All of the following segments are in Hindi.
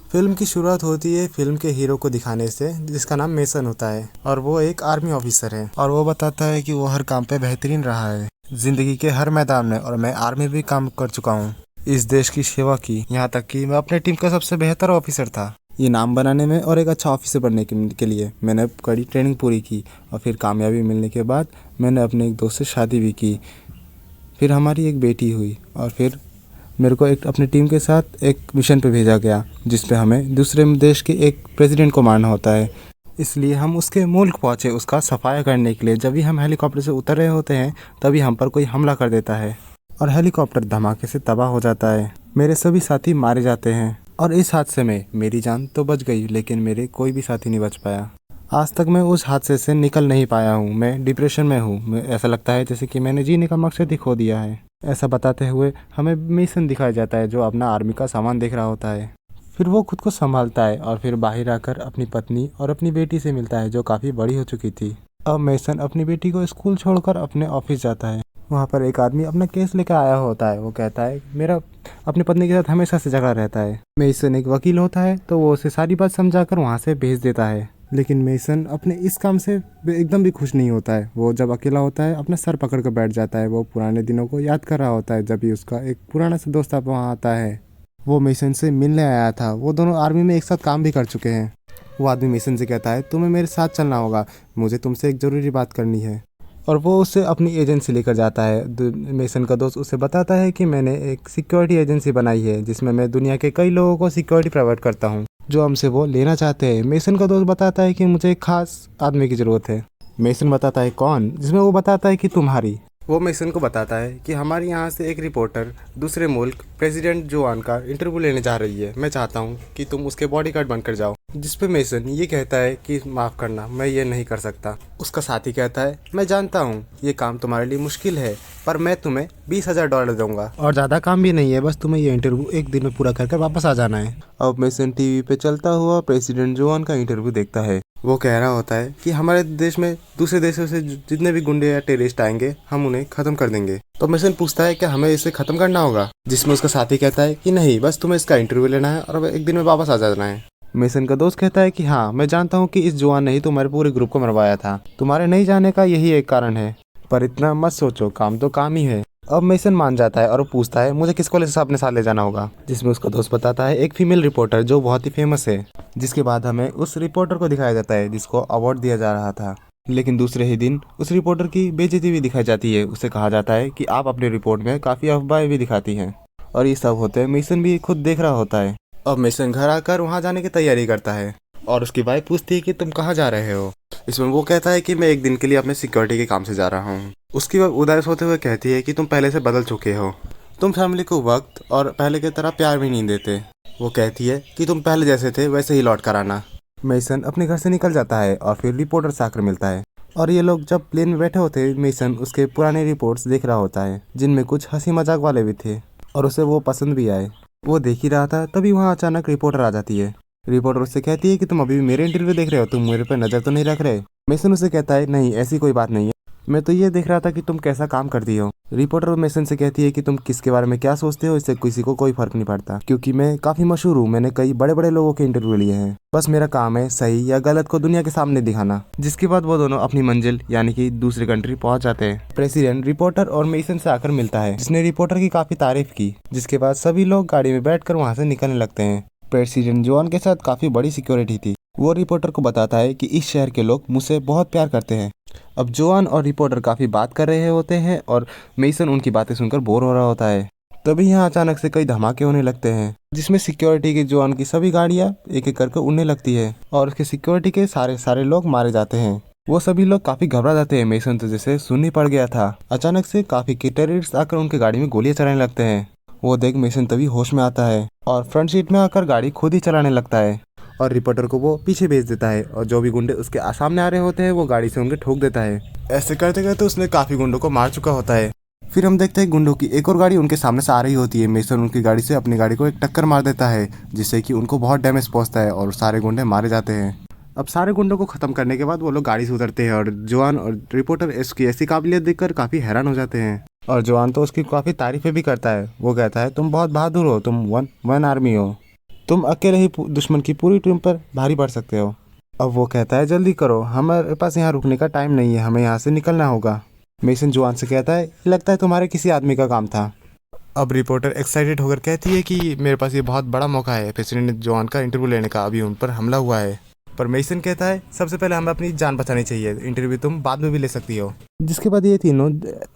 फिल्म की शुरुआत होती है फिल्म के हीरो को दिखाने से, जिसका नाम मेसन होता है और वो एक आर्मी ऑफिसर है और वो बताता है कि वो हर काम पे बेहतरीन रहा है जिंदगी के हर मैदान में, और मैं आर्मी भी काम कर चुका हूँ, इस देश की सेवा की, यहाँ तक कि मैं अपने टीम का सबसे बेहतर ऑफिसर था। ये नाम बनाने में और एक अच्छा ऑफिसर बनने के लिए मैंने कड़ी ट्रेनिंग पूरी की, और फिर कामयाबी मिलने के बाद मैंने अपने एक दोस्त से शादी भी की। फिर हमारी एक बेटी हुई, और फिर मेरे को एक अपनी टीम के साथ एक मिशन पे भेजा गया जिस पे हमें दूसरे देश के एक प्रेसिडेंट को मारना होता है। इसलिए हम उसके मुल्क पहुंचे उसका सफाया करने के लिए। जब भी हम हेलीकॉप्टर से उतर रहे होते हैं तभी हम पर कोई हमला कर देता है और हेलीकॉप्टर धमाके से तबाह हो जाता है। मेरे सभी साथी मारे जाते हैं और इस हादसे में मेरी जान तो बच गई, लेकिन मेरे कोई भी साथी नहीं बच पाया। आज तक मैं उस हादसे से निकल नहीं पाया हूँ। मैं डिप्रेशन में हूँ। ऐसा लगता है जैसे कि मैंने जीने का मकसद ही खो दिया है। ऐसा बताते हुए हमें मेसन दिखाया जाता है जो अपना आर्मी का सामान देख रहा होता है। फिर वो खुद को संभालता है और फिर बाहर आकर अपनी पत्नी और अपनी बेटी से मिलता है जो काफ़ी बड़ी हो चुकी थी। अब मेसन अपनी बेटी को स्कूल छोड़कर अपने ऑफिस जाता है। वहाँ पर एक आदमी अपना केस लेकर आया होता है। वो कहता है मेरा अपनी पत्नी के साथ हमेशा से झगड़ा रहता है। मेसन एक वकील होता है तो वो उसे सारी बात समझाकर वहाँ से भेज देता है। लेकिन मेसन अपने इस काम से एकदम भी खुश नहीं होता है। वो जब अकेला होता है अपना सर पकड़ कर बैठ जाता है। वो पुराने दिनों को याद कर रहा होता है जब भी उसका एक पुराना सा दोस्त वहाँ आता है। वो मेसन से मिलने आया था। वो दोनों आर्मी में एक साथ काम भी कर चुके हैं। वो आदमी मेसन से कहता है तुम्हें मेरे साथ चलना होगा, मुझे तुमसे एक ज़रूरी बात करनी है। और वो उसे अपनी एजेंसी लेकर जाता है। मेसन का दोस्त उसे बताता है कि मैंने एक सिक्योरिटी एजेंसी बनाई है जिसमें मैं दुनिया के कई लोगों को सिक्योरिटी प्रोवाइड करता हूँ जो हमसे वो लेना चाहते हैं। मेसन का दोस्त बताता है कि मुझे एक खास आदमी की ज़रूरत है। मेसन बताता है कौन, जिसमें वो बताता है कि तुम्हारी। वो मेसन को बताता है कि हमारे यहाँ से एक रिपोर्टर दूसरे मुल्क प्रेसिडेंट जोआन का इंटरव्यू लेने जा रही है। मैं चाहता हूँ कि तुम उसके बॉडीगार्ड बनकर जाओ। जिस पे मेसन ये कहता है कि माफ़ करना, मैं ये नहीं कर सकता। उसका साथी कहता है मैं जानता हूँ ये काम तुम्हारे लिए मुश्किल है, पर मैं तुम्हें $20,000 दूंगा और ज़्यादा काम भी नहीं है, बस तुम्हें ये इंटरव्यू एक दिन में पूरा करके वापस आ जाना है। अब मेसन टीवी पे चलता हुआ प्रेसिडेंट जोआन का इंटरव्यू देखता है। वो कह रहा होता है कि हमारे देश में दूसरे देशों से जितने भी गुंडे या टेररिस्ट आएंगे हम उन्हें खत्म कर देंगे। तो मेसन पूछता है कि हमें इसे खत्म करना होगा, जिसमें उसका साथी कहता है कि नहीं, बस तुम्हें इसका इंटरव्यू लेना है और एक दिन में वापस आ जाना है। मेसन का दोस्त कहता है कि हाँ, मैं जानता हूँ कि इस जुआन ने ही तुम्हारे पूरे ग्रुप को मरवाया था, तुम्हारे नहीं जाने का यही एक कारण है, पर इतना मत सोचो, काम तो काम ही है। अब मेसन मान जाता है और वो पूछता है मुझे किस कॉलेज से अपने साथ ले जाना होगा, जिसमें उसका दोस्त बताता है एक फीमेल रिपोर्टर जो बहुत ही फेमस है। जिसके बाद हमें उस रिपोर्टर को दिखाया जाता है जिसको अवार्ड दिया जा रहा था। लेकिन दूसरे ही दिन उस रिपोर्टर की बेइज्जती भी दिखाई जाती है। उसे कहा जाता है कि आप अपनी रिपोर्ट में काफ़ी अफवाहें भी दिखाती हैं, और ये सब होते मेसन भी खुद देख रहा होता है। अब मेसन घर आकर वहाँ जाने की तैयारी करता है और उसकी वाइफ पूछती है कि तुम कहाँ जा रहे हो। इसमें वो कहता है कि मैं एक दिन के लिए अपने सिक्योरिटी के काम से जा रहा हूँ। उसकी वाइफ उदास होते हुए कहती है कि तुम पहले से बदल चुके हो, तुम फैमिली को वक्त और पहले की तरह प्यार भी नहीं देते। वो कहती है कि तुम पहले जैसे थे वैसे ही लौट कर आना। मेसन अपने घर से निकल जाता है और फिर रिपोर्टर से आकर मिलता है, और ये लोग जब प्लेन में बैठे होते हैं मेसन उसके पुराने रिपोर्ट्स देख रहा होता है जिनमें कुछ हंसी मजाक वाले भी थे और उसे वो पसंद भी आए। वो देख ही रहा था तभी वहाँ अचानक रिपोर्टर आ जाती है। रिपोर्टर उससे कहती है कि तुम अभी भी मेरे इंटरव्यू देख रहे हो, तुम मेरे पे नज़र तो नहीं रख रहे। मेसन उसे कहता है नहीं, ऐसी कोई बात नहीं है, मैं तो ये देख रहा था कि तुम कैसा काम करती हो। रिपोर्टर मेसन से कहती है कि तुम किसके बारे में क्या सोचते हो, इससे किसी को कोई फर्क नहीं पड़ता, क्योंकि मैं काफ़ी मशहूर हूँ, मैंने कई बड़े बड़े लोगों के इंटरव्यू लिए हैं, बस मेरा काम है सही या गलत को दुनिया के सामने दिखाना। जिसके बाद वो दोनों अपनी मंजिल यानी कि दूसरी कंट्री पहुंच जाते हैं। प्रेसिडेंट रिपोर्टर और मेसन से आकर मिलता है जिसने रिपोर्टर की काफ़ी तारीफ की, जिसके बाद सभी लोग गाड़ी में बैठ कर वहाँ से निकलने लगते हैं। प्रेसिडेंट जोआन के साथ काफ़ी बड़ी सिक्योरिटी थी। वो रिपोर्टर को बताता है कि इस शहर के लोग मुझसे बहुत प्यार करते हैं। अब जोआन और रिपोर्टर काफ़ी बात कर रहे होते हैं और मेसन उनकी बातें सुनकर बोर हो रहा होता है। तभी यहाँ अचानक से कई धमाके होने लगते हैं जिसमें सिक्योरिटी की जोआन की सभी गाड़ियाँ एक एक करके उड़ने लगती है और उसके सिक्योरिटी के सारे लोग मारे जाते हैं। वो सभी लोग काफ़ी घबरा जाते हैं। मेसन तो जैसे सुन ही पड़ गया था। अचानक से काफ़ी टेररिस्ट आकर उनके गाड़ी में गोलियां चलाने लगते हैं। वो देख मेसन तभी होश में आता है और फ्रंट सीट में आकर गाड़ी खुद ही चलाने लगता है और रिपोर्टर को वो पीछे भेज देता है, और जो भी गुंडे उसके सामने आ रहे होते हैं वो गाड़ी से उनके ठोक देता है। ऐसे करते करते उसने काफ़ी गुंडों को मार चुका होता है। फिर हम देखते हैं गुंडों की एक और गाड़ी उनके सामने से आ रही होती है। मेसन उनकी गाड़ी से अपनी गाड़ी को एक टक्कर मार देता है जिससे कि उनको बहुत डैमेज पहुंचता है और सारे गुंडे मारे जाते हैं। अब सारे गुंडों को खत्म करने के बाद वो लोग गाड़ी से उतरते हैं और जोआन और रिपोर्टर इसकी ऐसी काबिलियत देखकर काफ़ी हैरान हो जाते हैं। और जोआन तो उसकी काफ़ी तारीफें भी करता है। वो कहता है तुम बहुत बहादुर हो, तुम वन आर्मी हो। तुम अकेले ही दुश्मन की पूरी टीम पर भारी पड़ सकते हो। अब वो कहता है जल्दी करो, हमारे पास यहाँ रुकने का टाइम नहीं है, हमें यहाँ से निकलना होगा। मेसन जोआन से कहता है लगता है तुम्हारे किसी आदमी का काम था। अब रिपोर्टर एक्साइटेड होकर कहती है कि मेरे पास ये बहुत बड़ा मौका है प्रेसिडेंट जोआन का इंटरव्यू लेने का, अभी उन पर हमला हुआ है। पर मेसन कहता है सबसे पहले हमें अपनी जान बचानी चाहिए, इंटरव्यू तुम बाद में भी ले सकती हो। जिसके बाद ये तीनों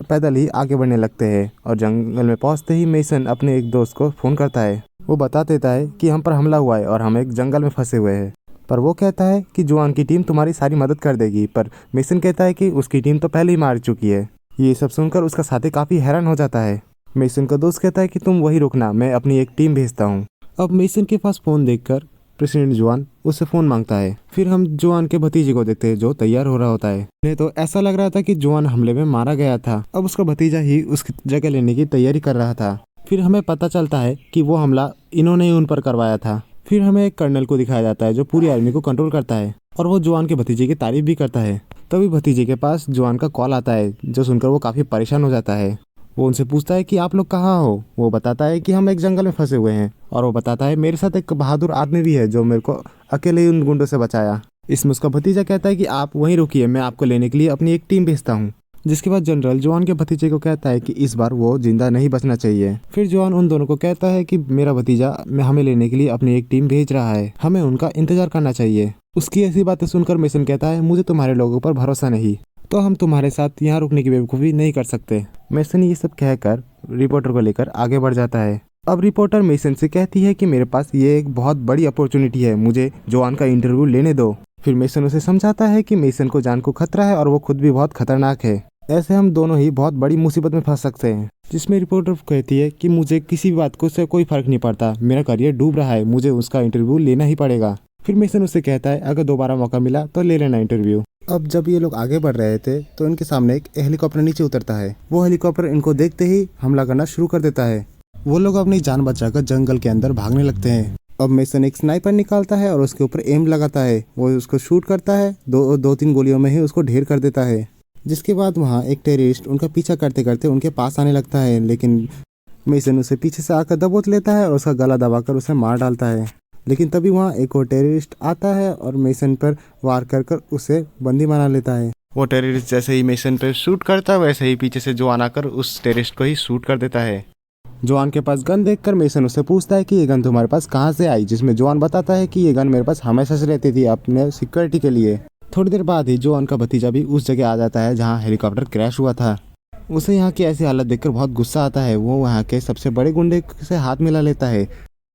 पैदल ही आगे बढ़ने लगते हैं और जंगल में पहुंचते ही मेसन अपने एक दोस्त को फ़ोन करता है। वो बता देता है कि हम पर हमला हुआ है और हम एक जंगल में फंसे हुए हैं। पर वो कहता है कि जोआन की टीम तुम्हारी सारी मदद कर देगी, पर मेसन कहता है कि उसकी टीम तो पहले ही मार चुकी है। ये सब सुनकर उसका साथी काफ़ी हैरान हो जाता है। मेसन का दोस्त कहता है कि तुम वही रुकना, मैं अपनी एक टीम भेजता हूँ। अब मेसन के पास फ़ोन देखकर प्रेसिडेंट जोआन उससे फ़ोन मांगता है। फिर हम जोआन के भतीजे को देखते हैं जो तैयार हो रहा होता है। नहीं तो ऐसा लग रहा था कि जोआन हमले में मारा गया था, अब उसका भतीजा ही उसकी जगह लेने की तैयारी कर रहा था। फिर हमें पता चलता है कि वो हमला इन्होंने ही उन पर करवाया था। फिर हमें एक कर्नल को दिखाया जाता है जो पूरी आर्मी को कंट्रोल करता है और वो जोआन के भतीजे की तारीफ भी करता है। तभी भतीजे के पास जोआन का कॉल आता है, जो सुनकर वो काफ़ी परेशान हो जाता है। वो उनसे पूछता है कि आप लोग कहाँ हो। वो बताता है कि हम एक जंगल में फंसे हुए हैं, और वो बताता है मेरे साथ एक बहादुर आदमी भी है जो मेरे को अकेले ही उन गुंडों से बचाया। इसमें उसका भतीजा कहता है कि आप वहीं रुकिए, मैं आपको लेने के लिए अपनी एक टीम भेजता हूँ। जिसके बाद जनरल जोआन के भतीजे को कहता है कि इस बार वो जिंदा नहीं बचना चाहिए। फिर जोआन उन दोनों को कहता है कि मेरा भतीजा हमें लेने के लिए अपनी एक टीम भेज रहा है, हमें उनका इंतजार करना चाहिए। उसकी ऐसी बातें सुनकर मेसन कहता है मुझे तुम्हारे लोगों पर भरोसा नहीं, तो हम तुम्हारे साथ यहाँ रुकने की बेवकूफ़ी नहीं कर सकते। मेसन ये सब कहकर रिपोर्टर को लेकर आगे बढ़ जाता है। अब रिपोर्टर मेसन से कहती है कि मेरे पास ये एक बहुत बड़ी अपॉर्चुनिटी है, मुझे जोआन का इंटरव्यू लेने दो। फिर मेसन उसे समझाता है कि मेसन को जान को खतरा है और वो खुद भी बहुत खतरनाक है, ऐसे हम दोनों ही बहुत बड़ी मुसीबत में फंस सकते हैं। जिसमें रिपोर्टर कहती है कि मुझे किसी भी बात को से कोई फर्क नहीं पड़ता, मेरा करियर डूब रहा है, मुझे उसका इंटरव्यू लेना ही पड़ेगा। फिर मेसन उससे कहता है अगर दोबारा मौका मिला तो ले लेना इंटरव्यू। अब जब ये लोग आगे बढ़ रहे थे तो इनके सामने एक हेलीकॉप्टर नीचे उतरता है। वो हेलीकॉप्टर इनको देखते ही हमला करना शुरू कर देता है। वो लोग अपनी जान बचाकर जंगल के अंदर भागने लगते हैं। अब मेसन एक स्नाइपर निकालता है और उसके ऊपर एम लगाता है। वो उसको शूट करता है, दो तीन गोलियों में ही उसको ढेर कर देता है। जिसके बाद वहाँ एक टेररिस्ट उनका पीछा करते करते उनके पास आने लगता है, लेकिन मेसन उसे पीछे से आकर दबोच लेता है और उसका गला दबाकर उसे मार डालता है। लेकिन तभी वहाँ एक और टेररिस्ट आता है और मेसन पर वार कर उसे बंदी बना लेता है। वो टेररिस्ट जैसे ही मेसन पर शूट करता है वैसे ही पीछे से जोआन आकर उस टेररिस्ट को ही शूट कर देता है। जोआन के पास गन देखकर मेसन उससे पूछता है कि ये गन तुम्हारे पास कहाँ से आई, जिसमें जोआन बताता है कि ये गन मेरे पास हमेशा से रहती थी अपने सिक्योरिटी के लिए। थोड़ी देर बाद ही जोआन का भतीजा भी उस जगह आ जाता है जहाँ हेलीकॉप्टर क्रैश हुआ था। उसे यहाँ की ऐसी हालत देखकर बहुत गुस्सा आता है। वो वहाँ के सबसे बड़े गुंडे से हाथ मिला लेता है।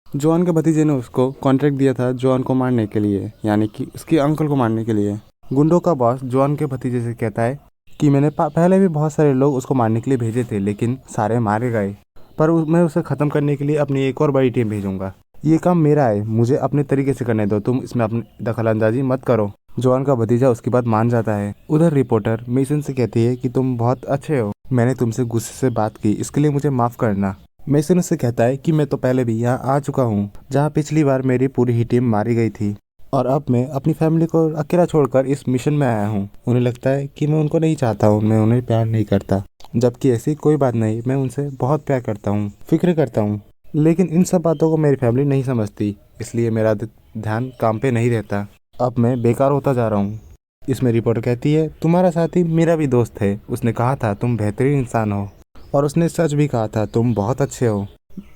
जोआन के भतीजे ने उसको कॉन्ट्रैक्ट दिया था जोआन को मारने के लिए, यानी कि उसके अंकल को मारने के लिए। गुंडों का बॉस जोआन के भतीजे से कहता है कि मैंने पहले भी बहुत सारे लोग उसको मारने के लिए भेजे थे, लेकिन सारे मारे गए, पर मैं उसे ख़त्म करने के लिए अपनी एक और बड़ी टीम भेजूंगा। ये काम मेरा है, मुझे अपने तरीके से करने दो, तुम इसमें अपनी दखलंदाजी मत करो। जोआन का भतीजा उसकी बात मान जाता है। उधर रिपोर्टर मेसन से कहती है कि तुम बहुत अच्छे हो, मैंने तुमसे गुस्से से बात की, इसके लिए मुझे माफ़ करना। मेसन उससे कहता है कि मैं तो पहले भी यहाँ आ चुका हूँ, जहाँ पिछली बार मेरी पूरी ही टीम मारी गई थी, और अब मैं अपनी फैमिली को अकेला छोड़कर इस मिशन में आया हूँ। उन्हें लगता है कि मैं उनको नहीं चाहता हूँ, मैं उन्हें प्यार नहीं करता, जबकि ऐसी कोई बात नहीं, मैं उनसे बहुत प्यार करता हूँ, फिक्र करता हूँ, लेकिन इन सब बातों को मेरी फैमिली नहीं समझती, इसलिए मेरा ध्यान काम पे नहीं रहता। अब मैं बेकार होता जा रहा हूँ। इसमें रिपोर्टर कहती है तुम्हारा साथी मेरा भी दोस्त है, उसने कहा था तुम बेहतरीन इंसान हो, और उसने सच भी कहा था, तुम बहुत अच्छे हो।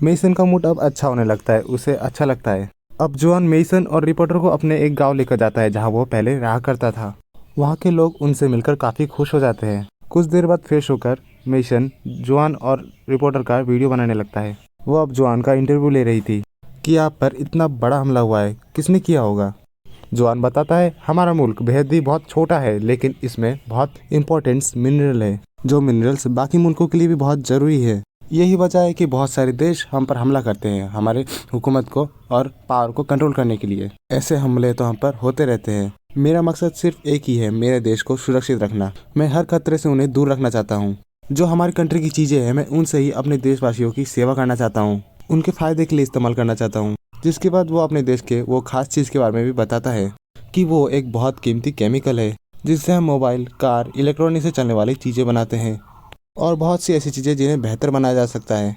मेसन का मूड अब अच्छा होने लगता है, उसे अच्छा लगता है। अब जोआन मेसन और रिपोर्टर को अपने एक गांव लेकर जाता है जहां वो पहले रहा करता था। वहां के लोग उनसे मिलकर काफ़ी खुश हो जाते हैं। कुछ देर बाद फ्रेश होकर मेसन जोआन और रिपोर्टर का वीडियो बनाने लगता है। वो अब जोआन का इंटरव्यू ले रही थी कि आप पर इतना बड़ा हमला हुआ है, किसने किया होगा। जोआन बताता है हमारा मुल्क बेहद ही बहुत छोटा है, लेकिन इसमें बहुत इंपॉर्टेंट मिनरल है, जो मिनरल्स बाकी मुल्कों के लिए भी बहुत ज़रूरी है। यही वजह है कि बहुत सारे देश हम पर हमला करते हैं, हमारे हुकूमत को और पावर को कंट्रोल करने के लिए। ऐसे हमले तो हम पर होते रहते हैं। मेरा मकसद सिर्फ एक ही है, मेरे देश को सुरक्षित रखना। मैं हर खतरे से उन्हें दूर रखना चाहता हूँ। जो हमारी कंट्री की चीज़ें हैं, मैं उनसे ही अपने देशवासियों की सेवा करना चाहता हूँ, उनके फ़ायदे के लिए इस्तेमाल करना चाहता हूँ। जिसके बाद वो अपने देश के वो खास चीज़ के बारे में भी बताता है कि वो एक बहुत कीमती केमिकल है, जिससे हम मोबाइल, कार, इलेक्ट्रॉनिक से चलने वाली चीज़ें बनाते हैं, और बहुत सी ऐसी चीज़ें जिन्हें बेहतर बनाया जा सकता है।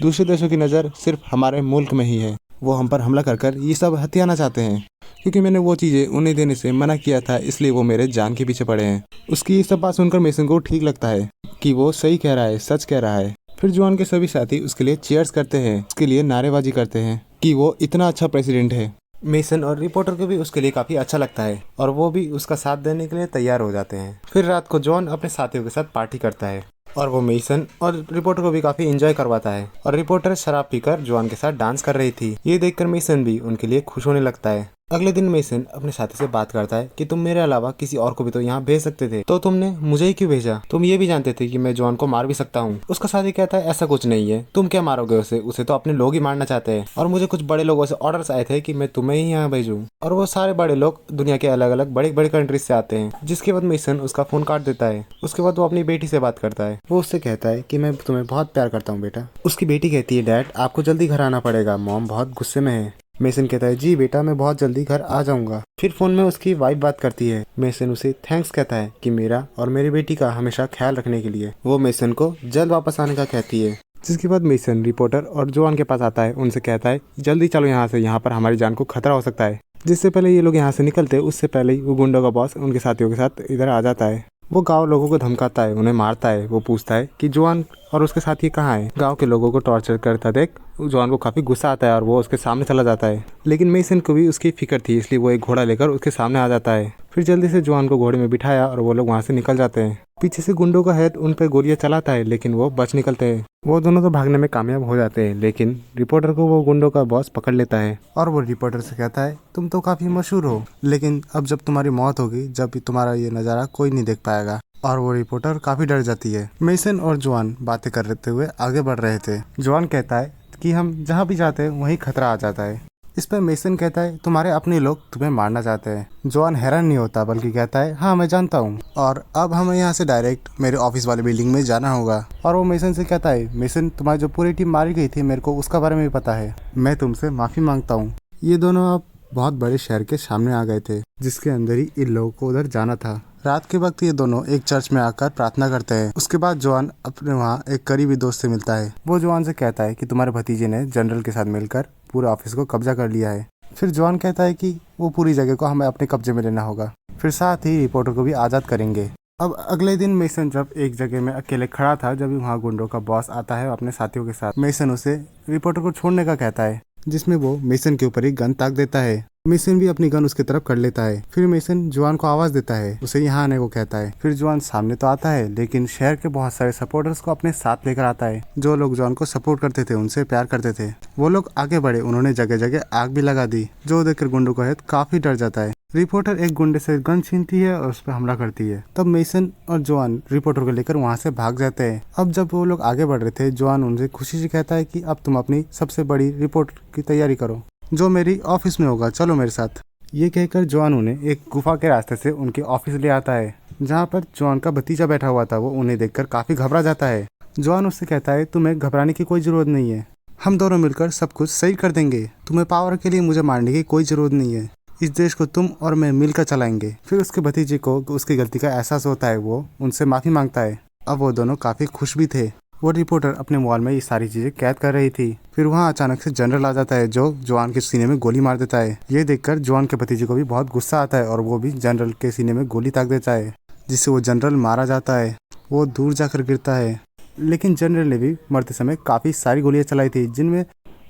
दूसरे देशों की नज़र सिर्फ हमारे मुल्क में ही है। वो हम पर हमला कर कर ये सब हथियाना चाहते हैं, क्योंकि मैंने वो चीज़ें उन्हें देने से मना किया था, इसलिए वो मेरे जान के पीछे पड़े हैं। उसकी ये सब बात सुनकर मेसन को ठीक लगता है कि वो सही कह रहा है, सच कह रहा है। फिर जुआन के सभी साथी उसके लिए चीयर्स करते हैं, उसके लिए नारेबाजी करते हैं कि वो इतना अच्छा प्रेसिडेंट है। मेसन और रिपोर्टर को भी उसके लिए काफ़ी अच्छा लगता है और वो भी उसका साथ देने के लिए तैयार हो जाते हैं। फिर रात को जॉन अपने साथियों के साथ पार्टी करता है और वो मेसन और रिपोर्टर को भी काफ़ी एंजॉय करवाता है। और रिपोर्टर शराब पीकर जॉन के साथ डांस कर रही थी। ये देखकर मेसन भी उनके लिए खुश होने लगता है। अगले दिन मेसन अपने साथी से बात करता है कि तुम मेरे अलावा किसी और को भी तो यहाँ भेज सकते थे, तो तुमने मुझे ही क्यों भेजा? तुम ये भी जानते थे कि मैं जॉन को मार भी सकता हूँ। उसका साथी कहता है ऐसा कुछ नहीं है, तुम क्या मारोगे उसे तो अपने लोग ही मारना चाहते हैं और मुझे कुछ बड़े लोगों से ऑर्डर्स आए थे कि मैं तुम्हें ही यहाँ भेजूँ। और वो सारे बड़े लोग दुनिया के अलग अलग बड़े बड़े कंट्रीज से आते हैं। जिसके बाद मेसन उसका फोन काट देता है। उसके बाद वो अपनी बेटी से बात करता है। वो उससे कहता है कि मैं तुम्हें बहुत प्यार करता हूँ बेटा। उसकी बेटी कहती है डैड आपको जल्दी घर आना पड़ेगा, मॉम बहुत गुस्से में है। मेसन कहता है जी बेटा मैं बहुत जल्दी घर आ जाऊंगा। फिर फोन में उसकी वाइफ बात करती है। मेसन उसे थैंक्स कहता है कि मेरा और मेरी बेटी का हमेशा ख्याल रखने के लिए। वो मेसन को जल्द वापस आने का कहती है। जिसके बाद मेसन रिपोर्टर और जॉन के पास आता है। उनसे कहता है जल्दी चलो यहाँ से, यहाँ पर हमारी जान को खतरा हो सकता है। जिससे पहले ये लोग यहाँ से निकलते उससे पहले ही वो गुंडों का बॉस उनके साथियों के साथ इधर आ जाता है। वो गांव लोगों को धमकाता है, उन्हें मारता है। वो पूछता है कि जॉन और उसके साथी कहाँ है। गांव के लोगों को टॉर्चर करता देख जॉन को काफी गुस्सा आता है और वो उसके सामने चला जाता है। लेकिन मेसन को भी उसकी फिक्र थी, इसलिए वो एक घोड़ा लेकर उसके सामने आ जाता है। फिर जल्दी से जॉन को घोड़े में बिठाया और वो लोग वहाँ से निकल जाते हैं। पीछे से गुंडों का हेड उन पर गोलियां चलाता है, लेकिन वो बच निकलते हैं। वो दोनों तो भागने में कामयाब हो जाते हैं, लेकिन रिपोर्टर को वो गुंडों का बॉस पकड़ लेता है और वो रिपोर्टर से कहता है तुम तो काफी मशहूर हो, लेकिन अब जब तुम्हारी मौत होगी, जब तुम्हारा ये नज़ारा कोई नहीं देख पाएगा। और वो रिपोर्टर काफी डर जाती है। मेसन और जॉन बातें करते हुए आगे बढ़ रहे थे। जॉन कहता है कि हम जहाँ भी जाते हैं वहीं खतरा आ जाता है। इस पर मेसन कहता है तुम्हारे अपने लोग तुम्हें मारना चाहते हैं। जॉन हैरान नहीं होता बल्कि कहता है हाँ मैं जानता हूँ, और अब हमें यहाँ से डायरेक्ट मेरे ऑफिस वाले बिल्डिंग में जाना होगा। और वो मेसन से कहता है मेसन तुम्हारी जो पूरी टीम मारी गई थी मेरे को उसका बारे में भी पता है, मैं तुमसे माफी मांगता हूँ। ये दोनों अब बहुत बड़े शहर के सामने आ गए थे, जिसके अंदर ही इन लोगों को उधर जाना था। रात के वक्त ये दोनों एक चर्च में आकर प्रार्थना करते हैं। उसके बाद जॉन अपने वहाँ एक करीबी दोस्त से मिलता है। वो जॉन से कहता है कि तुम्हारे भतीजे ने जनरल के साथ मिलकर पूरे ऑफिस को कब्जा कर लिया है। फिर जॉन कहता है कि वो पूरी जगह को हमें अपने कब्जे में लेना होगा, फिर साथ ही रिपोर्टर को भी आज़ाद करेंगे। अब अगले दिन मेसन जब एक जगह में अकेले खड़ा था, जब वहाँ गुंडों का बॉस आता है अपने साथियों के साथ। मेसन उसे रिपोर्टर को छोड़ने का कहता है, जिसमें वो मेसन के ऊपर ही गन ताक देता है। मेसन भी अपनी गन उसकी तरफ कर लेता है। फिर मेसन जॉन को आवाज देता है, उसे यहाँ आने को कहता है। फिर जॉन सामने तो आता है, लेकिन शहर के बहुत सारे सपोर्टर्स को अपने साथ लेकर आता है। जो लोग जॉन को सपोर्ट करते थे, उनसे प्यार करते थे, वो लोग आगे बढ़े। उन्होंने जगह जगह आग भी लगा दी, जो देखकर गुंडों का हेड काफी डर जाता है। रिपोर्टर एक गुंडे से गन छीनती है और उस पर हमला करती है। तब मेसन और जॉन रिपोर्टर को लेकर वहाँ से भाग जाते हैं। अब जब वो लोग आगे बढ़ रहे थे, जॉन उनसे खुशी से कहता है कि अब तुम अपनी सबसे बड़ी रिपोर्ट की तैयारी करो, जो मेरी ऑफिस में होगा, चलो मेरे साथ। ये कहकर जॉन उन्हें एक गुफा के रास्ते से उनके ऑफिस ले आता है, जहाँ पर जॉन का भतीजा बैठा हुआ था। वो उन्हें देखकर काफी घबरा जाता है। जॉन उससे कहता है तुम्हें घबराने की कोई जरूरत नहीं है, हम दोनों मिलकर सब कुछ सही कर देंगे। तुम्हें पावर के लिए मुझे मारने की कोई जरूरत नहीं है, इस देश को तुम और मैं मिलकर चलाएंगे। फिर उसके भतीजे को उसकी गलती का एहसास होता है। वो उनसे माफी मांगता है। अब वो दोनों काफी खुश भी थे। वो रिपोर्टर अपने मोबाइल में ये सारी चीजें कैद कर रही थी। फिर वहाँ अचानक से जनरल आ जाता है, जो जॉन के सीने में गोली मार देता है। ये देखकर जॉन के भतीजे को भी बहुत गुस्सा आता है और वो भी जनरल के सीने में गोली ताक देता है, जिससे वो जनरल मारा जाता है। वो दूर जाकर गिरता है, लेकिन जनरल ने भी मरते समय काफी सारी गोलियां चलाई थी, जिनमें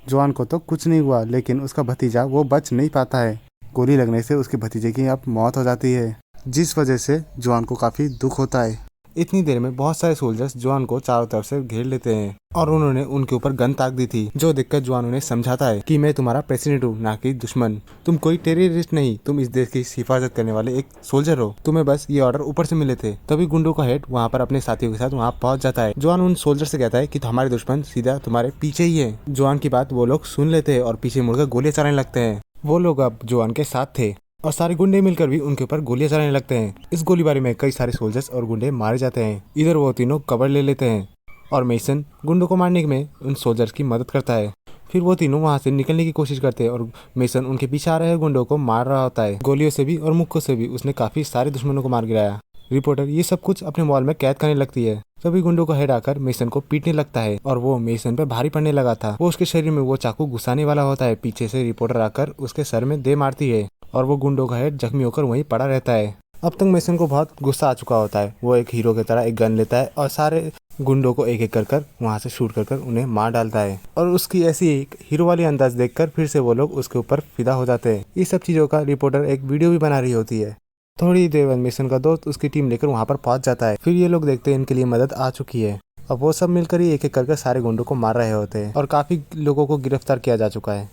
जॉन को तो कुछ नहीं हुआ, लेकिन उसका भतीजा वो बच नहीं पाता है। गोली लगने से उसके भतीजे की अब मौत हो जाती है, जिस वजह से जॉन को काफी दुख होता है। इतनी देर में बहुत सारे सोल्जर्स जॉन को चारों तरफ से घेर लेते हैं और उन्होंने उनके ऊपर गन ताक दी थी, जो देखकर जॉन उन्हें समझाता है कि मैं तुम्हारा प्रेसिडेंट हूँ, ना कि दुश्मन। तुम कोई टेररिस्ट नहीं, तुम इस देश की हिफाजत करने वाले एक सोल्जर हो। तुम्हें बस ये ऑर्डर ऊपर से मिले थे। तभी गुंडों का हेड वहाँ पर अपने साथियों के साथ वहाँ पहुँच जाता है। जॉन उन सोल्जर से कहता है कि हमारे दुश्मन सीधा तुम्हारे पीछे ही है। जॉन की बात वो लोग सुन लेते हैं और पीछे मुड़कर गोलियां चलाने लगते हैं। वो लोग अब जॉन के साथ थे और सारे गुंडे मिलकर भी उनके ऊपर गोलियां चलाने लगते हैं। इस गोलीबारी में कई सारे सोल्जर्स और गुंडे मारे जाते हैं। इधर वो तीनों कवर ले लेते हैं और मेसन गुंडों को मारने में उन सोल्जर्स की मदद करता है। फिर वो तीनों वहां से निकलने की कोशिश करते हैं और मेसन उनके पीछे आ रहे गुंडों को मार रहा होता है, गोलियों से भी और मुक्कों से भी। उसने काफी सारे दुश्मनों को मार गिराया। रिपोर्टर ये सब कुछ अपने मॉल में कैद करने लगती है। तभी गुंडों का हेड आकर मेसन को पीटने लगता है और वो मेसन पे भारी पड़ने लगा था। वो उसके शरीर में वो चाकू घुसाने वाला होता है। पीछे से रिपोर्टर आकर उसके सर में दे मारती है और वो गुंडों का हेड जख्मी होकर वहीं पड़ा रहता है। अब तक मेसन को बहुत गुस्सा आ चुका होता है। वो एक हीरो की तरह एक गन लेता है और सारे गुंडों को एक एक कर वहां से शूट कर उन्हें मार डालता है। और उसकी ऐसी एक हीरो वाली अंदाज देखकर फिर से वो लोग उसके ऊपर फिदा हो जाते हैं। इस सब चीजों का रिपोर्टर एक वीडियो भी बना रही होती है। थोड़ी देर बाद मेसन का दोस्त उसकी टीम लेकर वहां पर पहुंच जाता है। फिर ये लोग देखते हैं इनके लिए मदद आ चुकी है। अब वो सब मिलकर ही एक एक करके सारे गुंडों को मार रहे होते हैं और काफी लोगों को गिरफ्तार किया जा चुका है।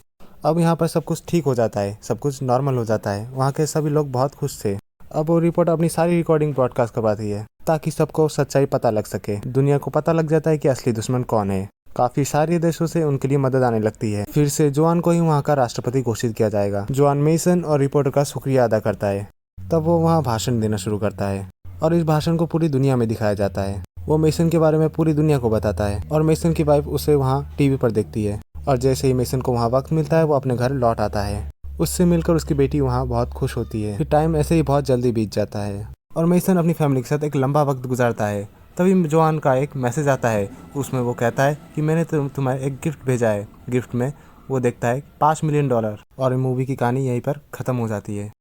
अब यहाँ पर सब कुछ ठीक हो जाता है, सब कुछ नॉर्मल हो जाता है। वहाँ के सभी लोग बहुत खुश थे। अब वो रिपोर्ट अपनी सारी रिकॉर्डिंग ब्रॉडकास्ट करवाती है ताकि सबको सच्चाई पता लग सके। दुनिया को पता लग जाता है कि असली दुश्मन कौन है। काफी सारे देशों से उनके लिए मदद आने लगती है। फिर से जोआन को ही वहाँ का राष्ट्रपति घोषित किया जाएगा। जोआन मेसन और रिपोर्टर का शुक्रिया अदा करता है। तब वो वहाँ भाषण देना शुरू करता है और इस भाषण को पूरी दुनिया में दिखाया जाता है। वो मेसन के बारे में पूरी दुनिया को बताता है और मेसन की वाइफ उसे वहाँ टीवी पर देखती है। और जैसे ही मेसन को वहाँ वक्त मिलता है वो अपने घर लौट आता है। उससे मिलकर उसकी बेटी वहाँ बहुत खुश होती है। फिर टाइम ऐसे ही बहुत जल्दी बीत जाता है और मेसन अपनी फैमिली के साथ एक लंबा वक्त गुजारता है। तभी जोआन का एक मैसेज आता है। उसमें वो कहता है कि मैंने तुम्हें एक गिफ्ट भेजा है। गिफ्ट में वो देखता है $5 मिलियन और मूवी की कहानी यहीं पर खत्म हो जाती है।